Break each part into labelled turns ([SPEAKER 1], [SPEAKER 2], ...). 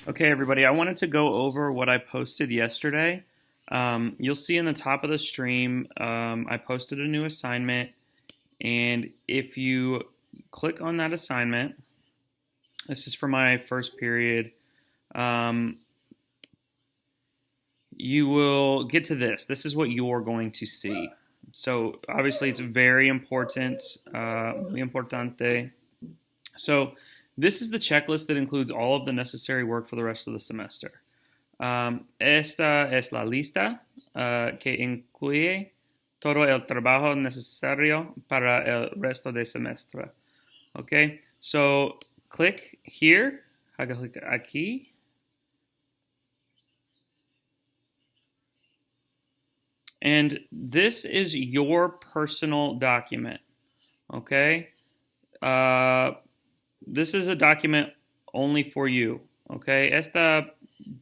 [SPEAKER 1] Okay, everybody, I wanted to go over what I posted yesterday. You'll see in the top of the stream, I posted a new assignment, and if you click on that assignment, this is for my first period, um, you will get to this. This is what you're going to see. So, obviously, it's very important, muy importante. So, this is the checklist that includes all of the necessary work for the rest of the semester. Esta es la lista que incluye todo el trabajo necesario para el resto del semestre. Okay, so click here, haga clic aquí, and this is your personal document. Okay, uh, this is a document only for you. Okay, esta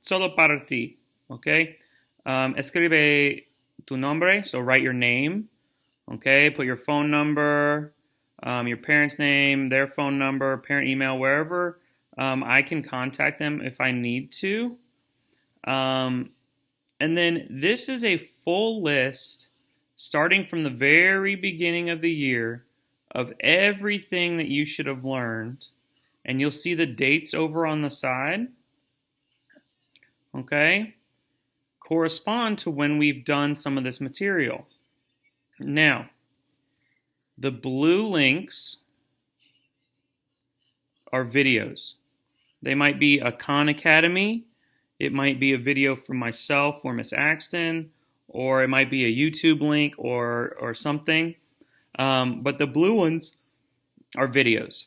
[SPEAKER 1] solo para ti. Okay, escribe tu nombre, so write your name. Okay, put your phone number, your parents' name, their phone number, parent email, wherever I can contact them if I need to. Um, and then this is a full list starting from the very beginning of the year of everything that you should have learned. And you'll see the dates over on the side. Okay, correspond to when we've done some of this material. Now, the blue links are videos. They might be a Khan Academy, it might be a video from myself or Miss Axton, or it might be a YouTube link or something. But the blue ones are videos.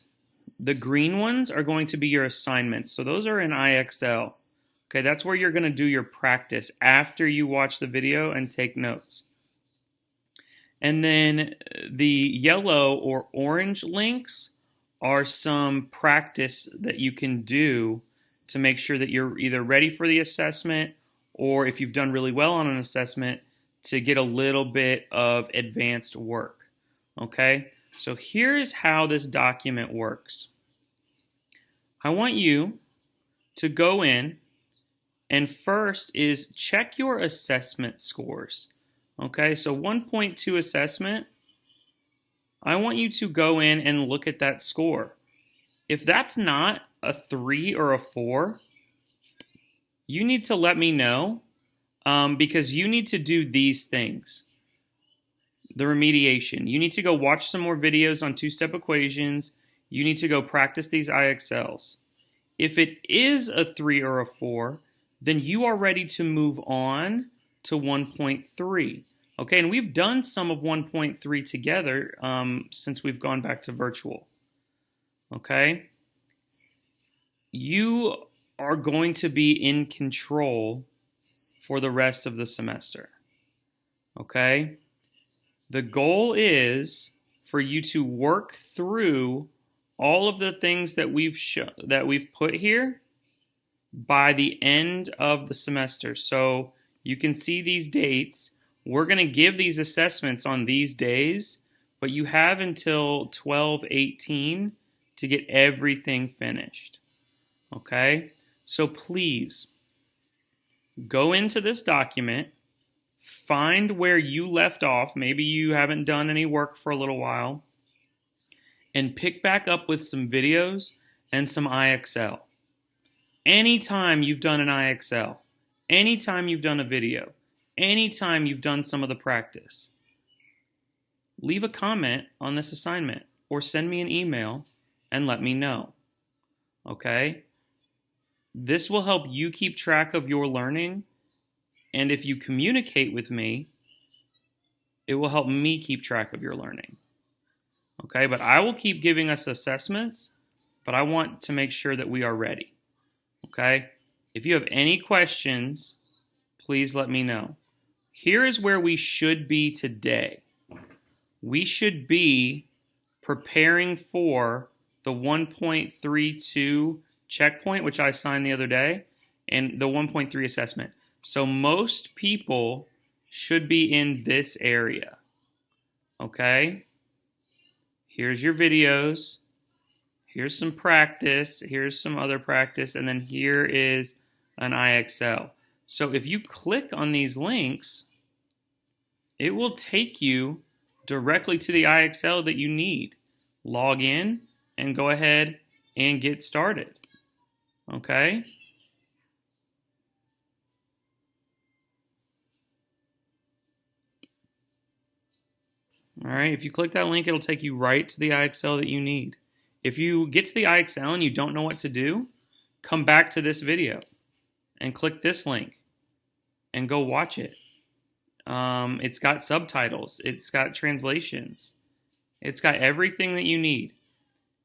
[SPEAKER 1] The green ones are going to be your assignments. So those are in IXL. Okay, that's where you're going to do your practice after you watch the video and take notes. And then the yellow or orange links are some practice that you can do to make sure that you're either ready for the assessment or if you've done really well on an assessment to get a little bit of advanced work. Okay, so here's how this document works. I want you to go in and first is check your assessment scores. Okay, so 1.2 assessment, I want you to go in and look at that score. If that's not a 3 or a 4, you need to let me know because you need to do these things. The remediation. You need to go watch some more videos on two-step equations. You need to go practice these IXLs. If it is a 3 or a 4, then you are ready to move on to 1.3. Okay, and we've done some of 1.3 together since we've gone back to virtual. Okay, you are going to be in control for the rest of the semester. Okay, the goal is for you to work through all of the things that we've put here by the end of the semester. So you can see these dates. We're going to give these assessments on these days, but you have until 12/18 to get everything finished. Okay? So please go into this document, find where you left off. Maybe you haven't done any work for a little while, and pick back up with some videos and some IXL. Anytime you've done an IXL, anytime you've done a video, anytime you've done some of the practice, leave a comment on this assignment or send me an email and let me know. Okay? This will help you keep track of your learning, and if you communicate with me, it will help me keep track of your learning. Okay? But I will keep giving us assessments, but I want to make sure that we are ready. Okay? If you have any questions, please let me know. Here is where we should be today. We should be preparing for the 1.32 checkpoint, which I signed the other day, and the 1.3 assessment. So most people should be in this area. Okay? Here's your videos. Here's some practice. Here's some other practice. And then here is an IXL. So if you click on these links, it will take you directly to the IXL that you need. Log in and go ahead and get started. Okay? All right, if you click that link, it'll take you right to the IXL that you need. If you get to the IXL and you don't know what to do, come back to this video and click this link and go watch it. It's got subtitles. It's got translations. It's got everything that you need.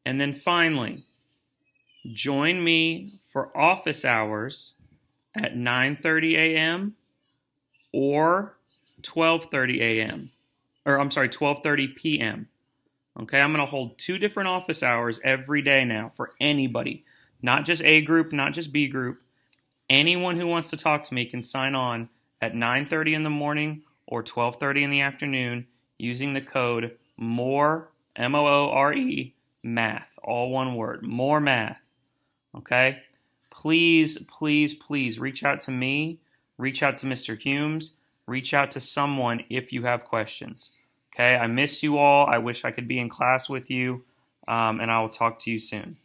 [SPEAKER 1] And then finally, join me for office hours at 9:30 a.m. or 12:30 a.m. Or I'm sorry, 12:30 p.m. Okay, I'm going to hold 2 different office hours every day now for anybody. Not just A group, not just B group. Anyone who wants to talk to me can sign on at 9:30 in the morning or 12:30 in the afternoon using the code MORE, M-O-O-R-E, math, all one word, more math. Okay? Please, please, please reach out to me, reach out to Mr. Humes, reach out to someone if you have questions. Okay? I miss you all. I wish I could be in class with you, and I will talk to you soon.